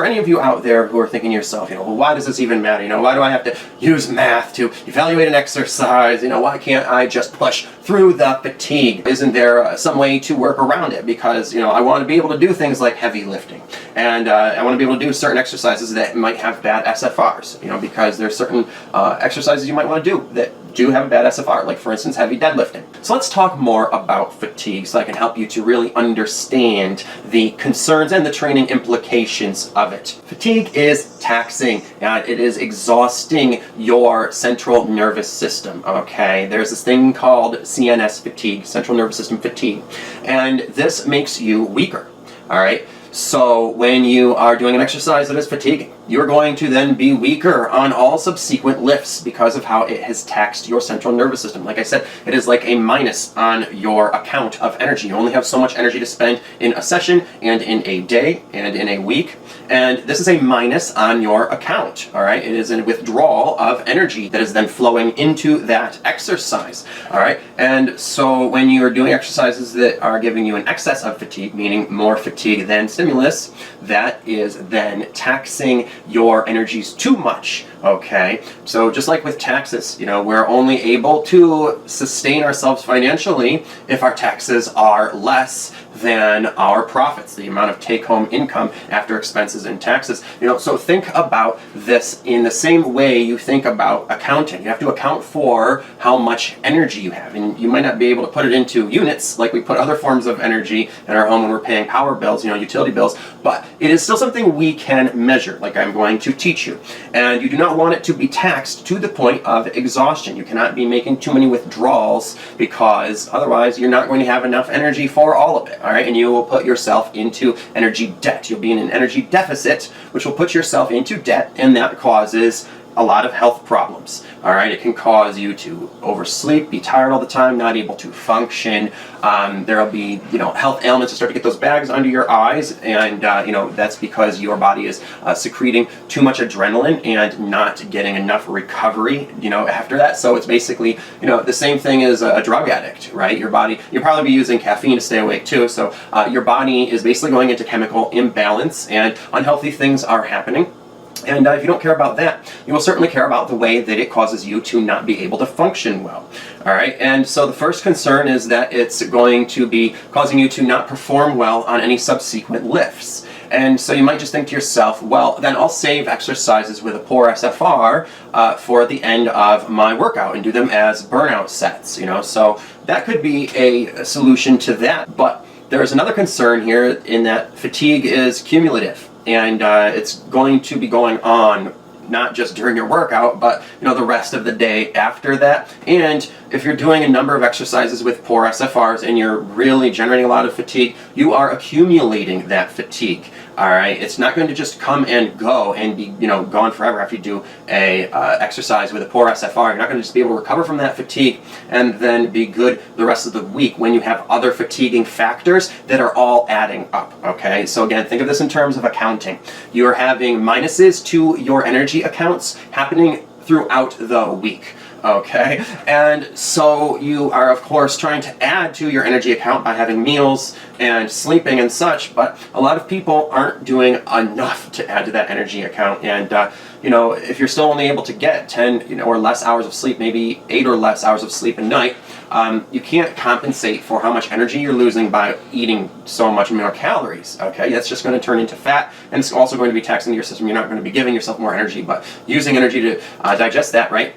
for any of you out there who are thinking to yourself, well, why does this even matter? Why do I have to use math to evaluate an exercise? Why can't I just push through the fatigue? Isn't there some way to work around it? Because, I want to be able to do things like heavy lifting, and I want to be able to do certain exercises that might have bad SFRs, because there's certain exercises you might want to do that do have a bad SFR, like for instance heavy deadlifting. So let's talk more about fatigue so I can help you to really understand the concerns and the training implications of it. Fatigue is taxing and it is exhausting your central nervous system, okay? There's this thing called CNS fatigue, central nervous system fatigue, and this makes you weaker, all right? So when you are doing an exercise that is fatiguing, you're going to then be weaker on all subsequent lifts because of how it has taxed your central nervous system. Like I said, it is like a minus on your account of energy. You only have so much energy to spend in a session and in a day and in a week. And this is a minus on your account, all right? It is a withdrawal of energy that is then flowing into that exercise, all right? And so when you're doing exercises that are giving you an excess of fatigue, meaning more fatigue than stimulus, that is then taxing your energies too much, okay? So just like with taxes, we're only able to sustain ourselves financially if our taxes are less than our profits, the amount of take-home income after expenses and taxes. So think about this in the same way you think about accounting. You have to account for how much energy you have, and you might not be able to put it into units like we put other forms of energy in our home when we're paying power bills, utility bills, but it is still something we can measure, like I'm going to teach you. And you do not want it to be taxed to the point of exhaustion. You cannot be making too many withdrawals because otherwise you're not going to have enough energy for all of it, all right? And you will put yourself into energy debt. You'll be in an energy deficit, which will put yourself into debt, and that causes a lot of health problems, all right? It can cause you to oversleep, be tired all the time, not able to function. There'll be, health ailments that start to get those bags under your eyes, and, that's because your body is secreting too much adrenaline and not getting enough recovery, after that. So it's basically, the same thing as a drug addict, right? Your body, you'll probably be using caffeine to stay awake too, so your body is basically going into chemical imbalance, and unhealthy things are happening. And if you don't care about that, you will certainly care about the way that it causes you to not be able to function well. All right, and so the first concern is that it's going to be causing you to not perform well on any subsequent lifts. And so you might just think to yourself, well, then I'll save exercises with a poor SFR for the end of my workout and do them as burnout sets, So that could be a solution to that. But there's another concern here in that fatigue is cumulative. And it's going to be going on not just during your workout, but the rest of the day after that. And if you're doing a number of exercises with poor SFRs and you're really generating a lot of fatigue, you are accumulating that fatigue. All right, it's not going to just come and go and be gone forever after you do a exercise with a poor SFR. You're not going to just be able to recover from that fatigue and then be good the rest of the week when you have other fatiguing factors that are all adding up. Okay, so again, think of this in terms of accounting. You're having minuses to your energy accounts happening throughout the week. Okay, and so you are of course trying to add to your energy account by having meals and sleeping and such, but a lot of people aren't doing enough to add to that energy account. And if you're still only able to get 10 or less hours of sleep, maybe 8 or less hours of sleep a night, you can't compensate for how much energy you're losing by eating so much more calories. Okay, that's just going to turn into fat, and it's also going to be taxing your system. You're not going to be giving yourself more energy, but using energy to digest that, right?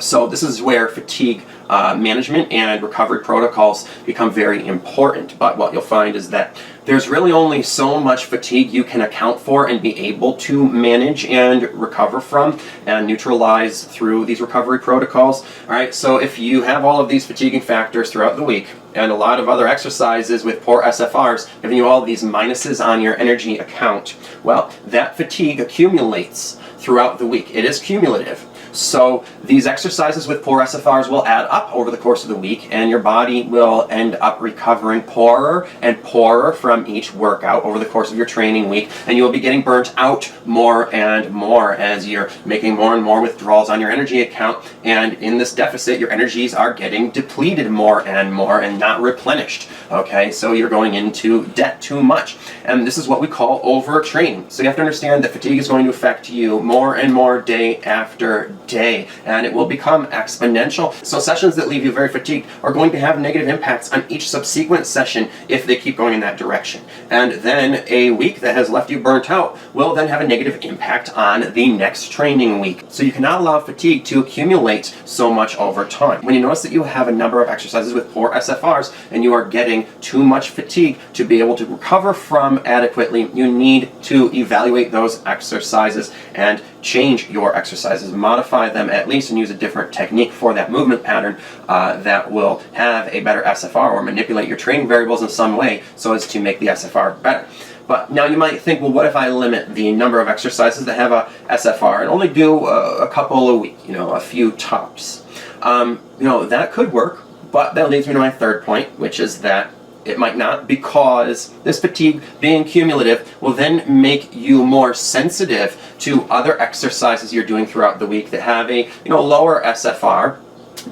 So this is where fatigue management and recovery protocols become very important. But what you'll find is that there's really only so much fatigue you can account for and be able to manage and recover from and neutralize through these recovery protocols. All right, so if you have all of these fatiguing factors throughout the week and a lot of other exercises with poor SFRs giving you all of these minuses on your energy account, well, that fatigue accumulates throughout the week. It is cumulative. So these exercises with poor SFRs will add up over the course of the week, and your body will end up recovering poorer and poorer from each workout over the course of your training week, and you will be getting burnt out more and more as you're making more and more withdrawals on your energy account, and in this deficit your energies are getting depleted more and not replenished. Okay, so you're going into debt too much, and this is what we call overtraining. So you have to understand that fatigue is going to affect you more and more day after day, and it will become exponential. So sessions that leave you very fatigued are going to have negative impacts on each subsequent session if they keep going in that direction. And then a week that has left you burnt out will then have a negative impact on the next training week. So you cannot allow fatigue to accumulate so much over time. When you notice that you have a number of exercises with poor SFRs and you are getting too much fatigue to be able to recover from adequately, you need to evaluate those exercises and change your exercises, modify them at least, and use a different technique for that movement pattern that will have a better SFR, or manipulate your training variables in some way so as to make the SFR better. But now you might think, well, what if I limit the number of exercises that have a SFR and only do a couple a week, a few tops? That could work, but that leads me to my third point, which is that it might not, because this fatigue being cumulative will then make you more sensitive to other exercises you're doing throughout the week that have a lower SFR,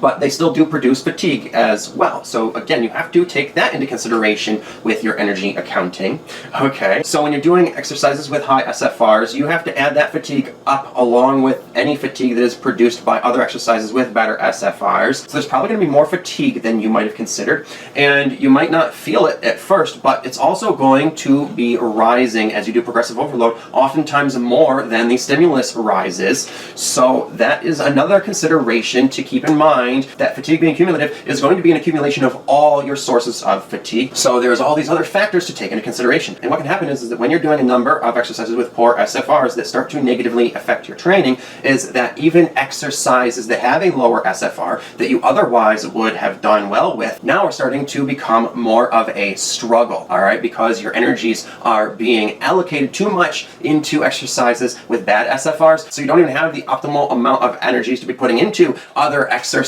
but they still do produce fatigue as well. So again, you have to take that into consideration with your energy accounting. Okay, so when you're doing exercises with high SFRs, you have to add that fatigue up along with any fatigue that is produced by other exercises with better SFRs. So there's probably going to be more fatigue than you might have considered, and you might not feel it at first, but it's also going to be rising as you do progressive overload, oftentimes more than the stimulus rises. So that is another consideration to keep in mind, that fatigue being cumulative is going to be an accumulation of all your sources of fatigue. So there's all these other factors to take into consideration. And what can happen is that when you're doing a number of exercises with poor SFRs that start to negatively affect your training, is that even exercises that have a lower SFR that you otherwise would have done well with now are starting to become more of a struggle, all right, because your energies are being allocated too much into exercises with bad SFRs, so you don't even have the optimal amount of energies to be putting into other exercises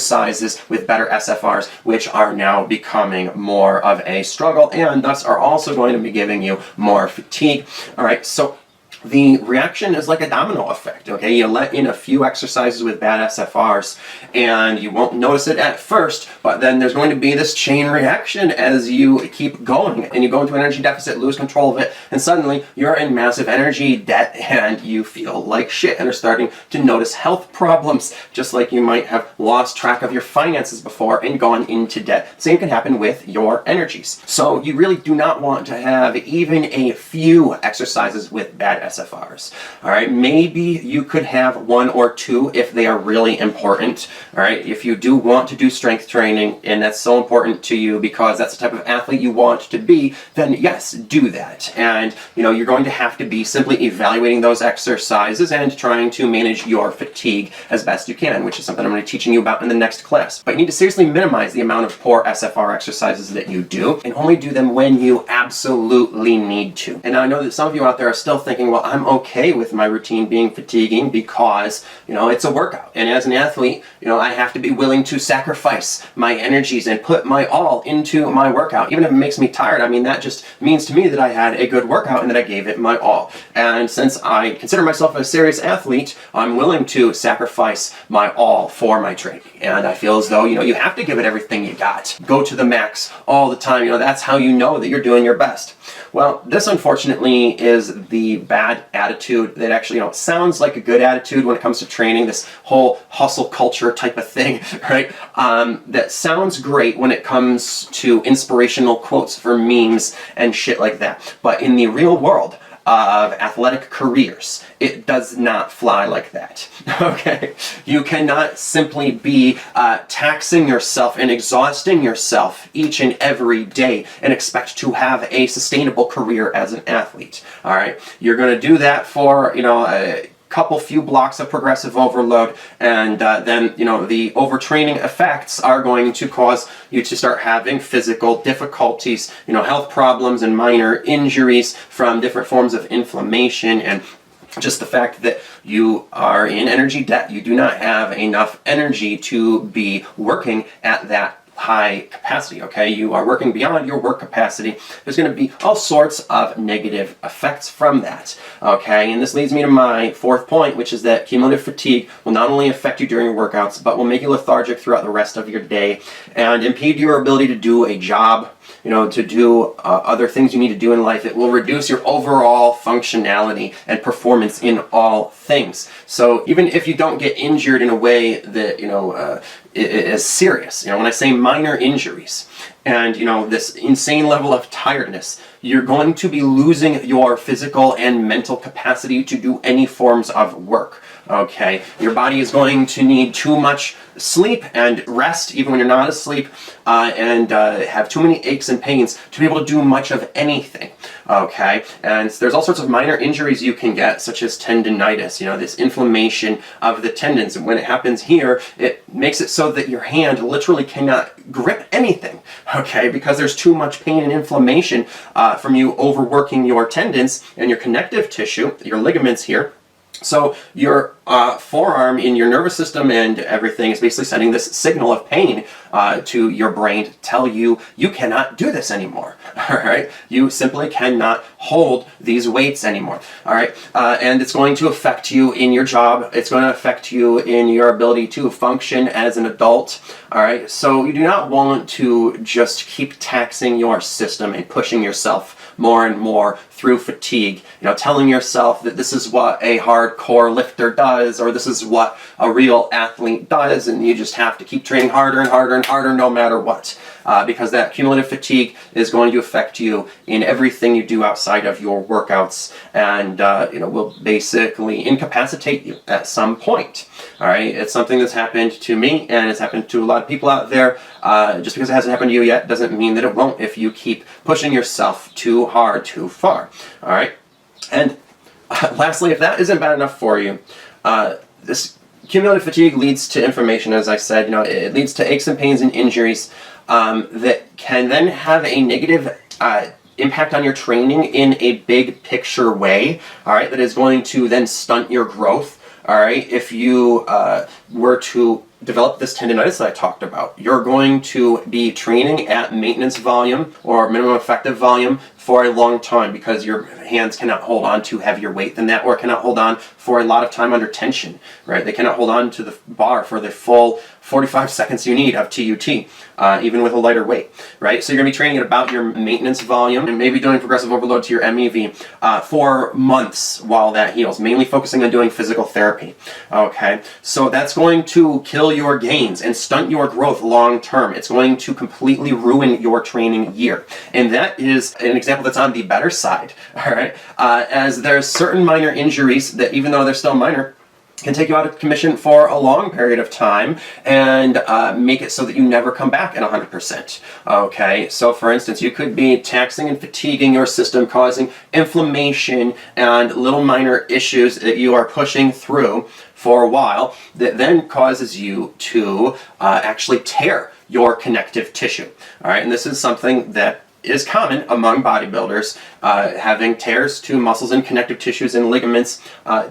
with better SFRs, which are now becoming more of a struggle, and thus are also going to be giving you more fatigue. All right, so the reaction is like a domino effect, okay? You let in a few exercises with bad SFRs and you won't notice it at first, but then there's going to be this chain reaction as you keep going, and you go into an energy deficit, lose control of it, and suddenly you're in massive energy debt and you feel like shit and are starting to notice health problems, just like you might have lost track of your finances before and gone into debt. Same can happen with your energies. So you really do not want to have even a few exercises with bad SFRs. All right, maybe you could have one or two if they are really important. All right, if you do want to do strength training and that's so important to you because that's the type of athlete you want to be, then yes, do that. And you're going to have to be simply evaluating those exercises and trying to manage your fatigue as best you can, which is something I'm going to be teaching you about in the next class. But you need to seriously minimize the amount of poor SFR exercises that you do, and only do them when you absolutely need to. And I know that some of you out there are still thinking, well, I'm okay with my routine being fatiguing because, it's a workout. And as an athlete, I have to be willing to sacrifice my energies and put my all into my workout. Even if it makes me tired, that just means to me that I had a good workout and that I gave it my all. And since I consider myself a serious athlete, I'm willing to sacrifice my all for my training. And I feel as though, you have to give it everything you got. Go to the max all the time. That's how you know that you're doing your best. Well, this unfortunately is the bad attitude that actually, sounds like a good attitude when it comes to training, this whole hustle culture type of thing, right? That sounds great when it comes to inspirational quotes for memes and shit like that. But in the real world of athletic careers, it does not fly like that. Okay, you cannot simply be taxing yourself and exhausting yourself each and every day and expect to have a sustainable career as an athlete. All right, you're going to do that for a few blocks of progressive overload, and then the overtraining effects are going to cause you to start having physical difficulties, health problems and minor injuries from different forms of inflammation and just the fact that you are in energy debt. You do not have enough energy to be working at that high capacity, okay? You are working beyond your work capacity. There's going to be all sorts of negative effects from that, okay? And this leads me to my fourth point, which is that cumulative fatigue will not only affect you during your workouts, but will make you lethargic throughout the rest of your day and impede your ability to do a job, to do other things you need to do in life. It will reduce your overall functionality and performance in all things. So even if you don't get injured in a way that, is serious, when I say minor injuries and, this insane level of tiredness, you're going to be losing your physical and mental capacity to do any forms of work. Okay, your body is going to need too much sleep and rest, even when you're not asleep, and have too many aches and pains to be able to do much of anything. Okay, and there's all sorts of minor injuries you can get, such as tendinitis, this inflammation of the tendons. And when it happens here, it makes it so that your hand literally cannot grip anything, okay, because there's too much pain and inflammation from you overworking your tendons and your connective tissue, your ligaments here. So your forearm in your nervous system and everything is basically sending this signal of pain to your brain to tell you you cannot do this anymore. All right, you simply cannot hold these weights anymore. All right, and it's going to affect you in your job. It's going to affect you in your ability to function as an adult. All right, so you do not want to just keep taxing your system and pushing yourself more and more through fatigue, telling yourself that this is what a hardcore lifter does, or this is what a real athlete does, and you just have to keep training harder and harder and harder no matter what, because that cumulative fatigue is going to affect you in everything you do outside of your workouts, and will basically incapacitate you at some point. All right, it's something that's happened to me, and it's happened to a lot of people out there. Just because it hasn't happened to you yet doesn't mean that it won't if you keep pushing yourself too hard, too far. All right, and lastly, if that isn't bad enough for you, this cumulative fatigue leads to inflammation, as I said. It leads to aches and pains and injuries that can then have a negative impact on your training in a big picture way. All right, that is going to then stunt your growth. All right, if you were to develop this tendinitis that I talked about, you're going to be training at maintenance volume or minimum effective volume for a long time because your hands cannot hold on to heavier weight than that, or cannot hold on for a lot of time under tension, right? They cannot hold on to the bar for the full 45 seconds you need of TUT, even with a lighter weight, right? So you're going to be training at about your maintenance volume and maybe doing progressive overload to your MEV for months while that heals, mainly focusing on doing physical therapy, okay? So that's going to kill your gains and stunt your growth long term. It's going to completely ruin your training year. And that is an example that's on the better side, all right? As there's certain minor injuries that, even though they're still minor, can take you out of commission for a long period of time and make it so that you never come back at 100%. Okay, so for instance, you could be taxing and fatiguing your system, causing inflammation and little minor issues that you are pushing through for a while that then causes you to actually tear your connective tissue. All right, and this is something that is common among bodybuilders. Having tears to muscles and connective tissues and ligaments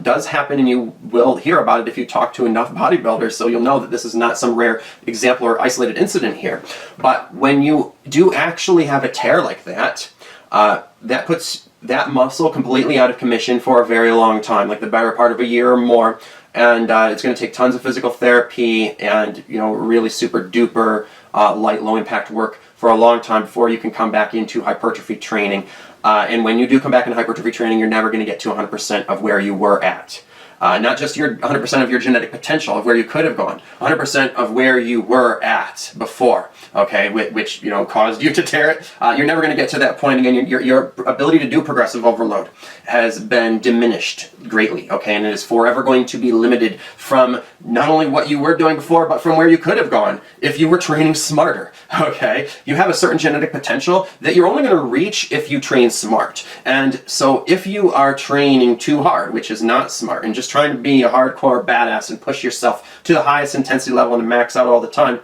does happen, and you will hear about it if you talk to enough bodybuilders, so you'll know that this is not some rare example or isolated incident here. But when you do actually have a tear like that, that puts that muscle completely out of commission for a very long time, like the better part of a year or more, and it's going to take tons of physical therapy and really super duper light, low impact work for a long time before you can come back into hypertrophy training. And when you do come back into hypertrophy training, you're never going to get to 100% of where you were at. Not just your 100% of your genetic potential of where you could have gone, 100% of where you were at before, okay, which caused you to tear it. You're never going to get to that point again. Your ability to do progressive overload has been diminished greatly, okay, and it is forever going to be limited from not only what you were doing before, but from where you could have gone if you were training smarter, okay? You have a certain genetic potential that you're only going to reach if you train smart. And so if you are training too hard, which is not smart, and just trying to be a hardcore badass and push yourself to the highest intensity level and max out all the time,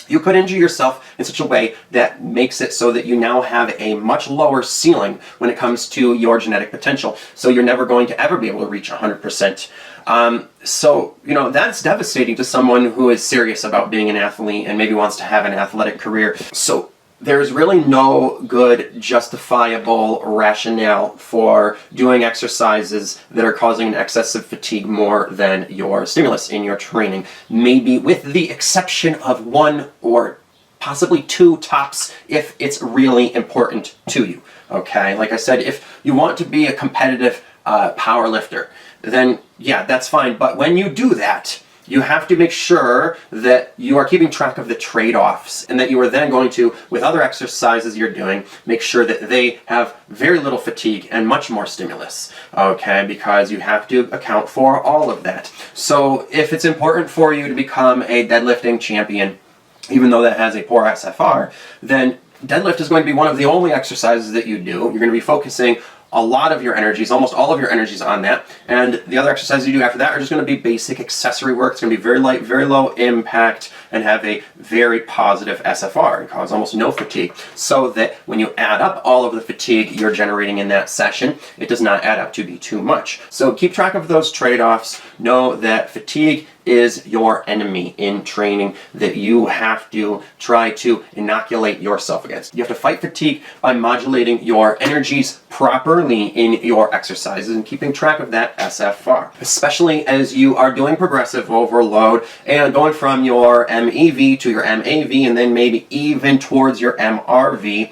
you could injure yourself in such a way that makes it so that you now have a much lower ceiling when it comes to your genetic potential. So you're never going to ever be able to reach 100%. So, that's devastating to someone who is serious about being an athlete and maybe wants to have an athletic career. So there's really no good justifiable rationale for doing exercises that are causing an excessive fatigue more than your stimulus in your training. Maybe with the exception of one or possibly two tops if it's really important to you. Okay, like I said, if you want to be a competitive power lifter, then yeah, that's fine. But when you do that, you have to make sure that you are keeping track of the trade-offs and that you are then going to, with other exercises you're doing, make sure that they have very little fatigue and much more stimulus, okay? Because you have to account for all of that. So if it's important for you to become a deadlifting champion, even though that has a poor SFR, then deadlift is going to be one of the only exercises that you do. You're going to be focusing a lot of your energies, almost all of your energies on that. And the other exercises you do after that are just going to be basic accessory work. It's going to be very light, very low impact, and have a very positive SFR and cause almost no fatigue. So that when you add up all of the fatigue you're generating in that session, it does not add up to be too much. So keep track of those trade-offs. Know that fatigue is your enemy in training that you have to try to inoculate yourself against. You have to fight fatigue by modulating your energies properly in your exercises and keeping track of that SFR, especially as you are doing progressive overload and going from your MEV to your MAV and then maybe even towards your MRV.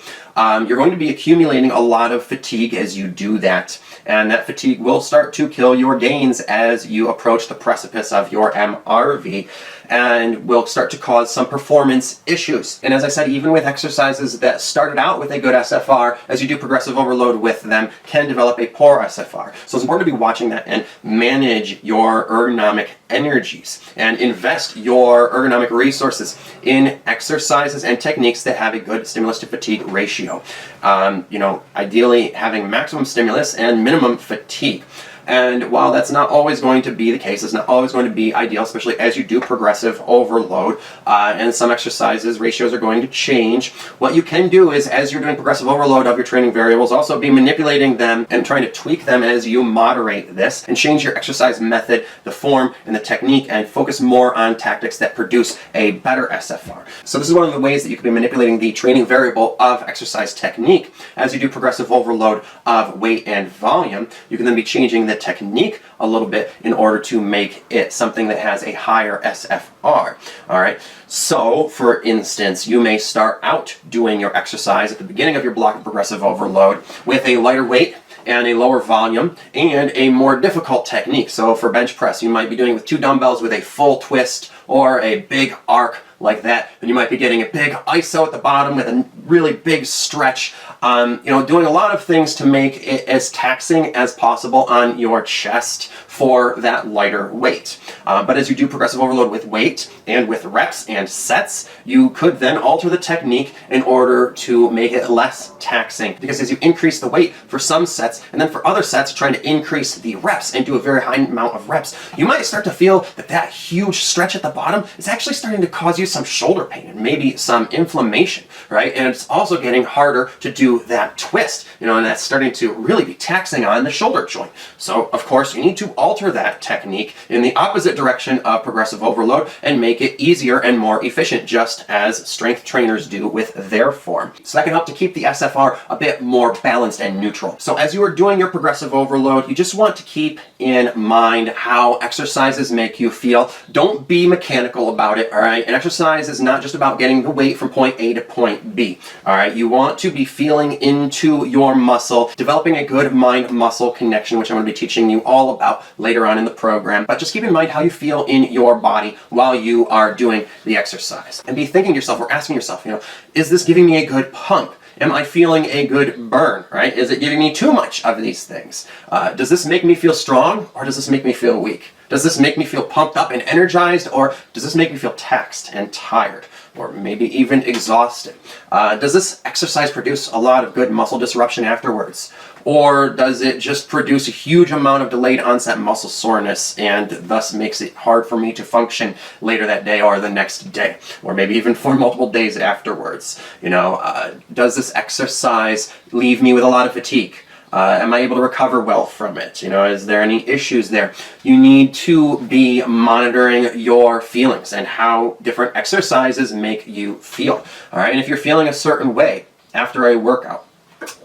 You're going to be accumulating a lot of fatigue as you do that. And that fatigue will start to kill your gains as you approach the precipice of your MRV and will start to cause some performance issues. And as I said, even with exercises that started out with a good SFR, as you do progressive overload with them, can develop a poor SFR. So it's important to be watching that and manage your ergonomic energies and invest your ergonomic resources in exercises and techniques that have a good stimulus to fatigue ratio. Ideally having maximum stimulus and minimum fatigue. And while that's not always going to be the case, it's not always going to be ideal, especially as you do progressive overload, and some exercises, ratios are going to change. What you can do is, as you're doing progressive overload of your training variables, also be manipulating them and trying to tweak them as you moderate this and change your exercise method, the form, and the technique, and focus more on tactics that produce a better SFR. So this is one of the ways that you can be manipulating the training variable of exercise technique. As you do progressive overload of weight and volume, you can then be changing the technique a little bit in order to make it something that has a higher SFR. All right. So, for instance, you may start out doing your exercise at the beginning of your block of progressive overload with a lighter weight and a lower volume and a more difficult technique. So for bench press, you might be doing it with 2 dumbbells with a full twist or a big arc like that. And you might be getting a big iso at the bottom with a really big stretch. Doing a lot of things to make it as taxing as possible on your chest for that lighter weight. But as you do progressive overload with weight and with reps and sets, you could then alter the technique in order to make it less taxing. Because as you increase the weight for some sets, and then for other sets, trying to increase the reps and do a very high amount of reps, you might start to feel that huge stretch at the bottom is actually starting to cause you some shoulder pain and maybe some inflammation, right? And it's also getting harder to do that twist, and that's starting to really be taxing on the shoulder joint. So, of course, you need to alter that technique in the opposite direction of progressive overload and make it easier and more efficient, just as strength trainers do with their form. So that can help to keep the SFR a bit more balanced and neutral. So as you are doing your progressive overload, you just want to keep in mind how exercises make you feel. Don't be mechanical about it, all right? An exercise is not just about getting the weight from point A to point B, all right? You want to be feeling into your muscle, developing a good mind-muscle connection, which I'm going to be teaching you all about later on in the program. But just keep in mind how you feel in your body while you are doing the exercise. And be thinking to yourself or asking yourself, is this giving me a good pump? Am I feeling a good burn, right? Is it giving me too much of these things? Does this make me feel strong, or does this make me feel weak? Does this make me feel pumped up and energized, or does this make me feel taxed and tired, or maybe even exhausted? Does this exercise produce a lot of good muscle disruption afterwards? Or does it just produce a huge amount of delayed onset muscle soreness and thus makes it hard for me to function later that day or the next day, or maybe even for multiple days afterwards? Does this exercise leave me with a lot of fatigue? Am I able to recover well from it? Is there any issues there? You need to be monitoring your feelings and how different exercises make you feel. All right, and if you're feeling a certain way after a workout,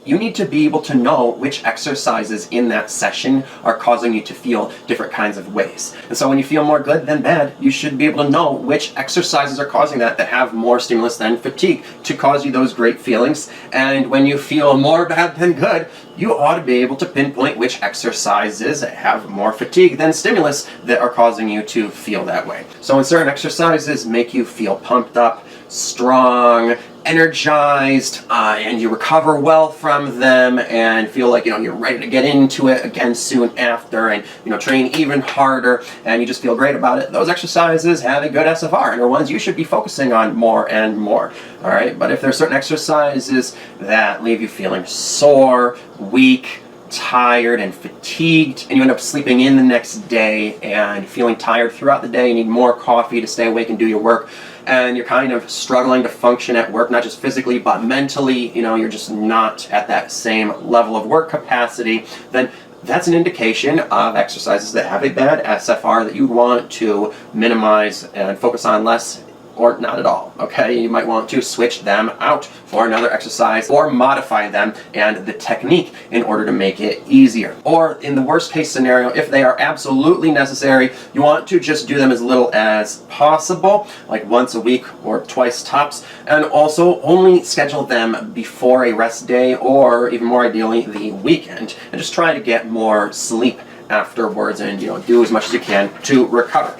you need to be able to know which exercises in that session are causing you to feel different kinds of ways. And so when you feel more good than bad, you should be able to know which exercises are causing that have more stimulus than fatigue to cause you those great feelings. And when you feel more bad than good, you ought to be able to pinpoint which exercises have more fatigue than stimulus that are causing you to feel that way. So when certain exercises make you feel pumped up, strong, energized, and you recover well from them and feel like you're ready to get into it again soon after and train even harder and you just feel great about it, those exercises have a good SFR and are ones you should be focusing on more and more. All right, but if there are certain exercises that leave you feeling sore, weak, tired, and fatigued, and you end up sleeping in the next day and feeling tired throughout the day, you need more coffee to stay awake and do your work, and you're kind of struggling to function at work, not just physically but mentally, you're just not at that same level of work capacity, then that's an indication of exercises that have a bad SFR that you want to minimize and focus on less or not at all. Okay, you might want to switch them out for another exercise or modify them and the technique in order to make it easier. Or in the worst case scenario, if they are absolutely necessary, you want to just do them as little as possible, like once a week or twice tops, and also only schedule them before a rest day or even more ideally the weekend, and just try to get more sleep afterwards and do as much as you can to recover.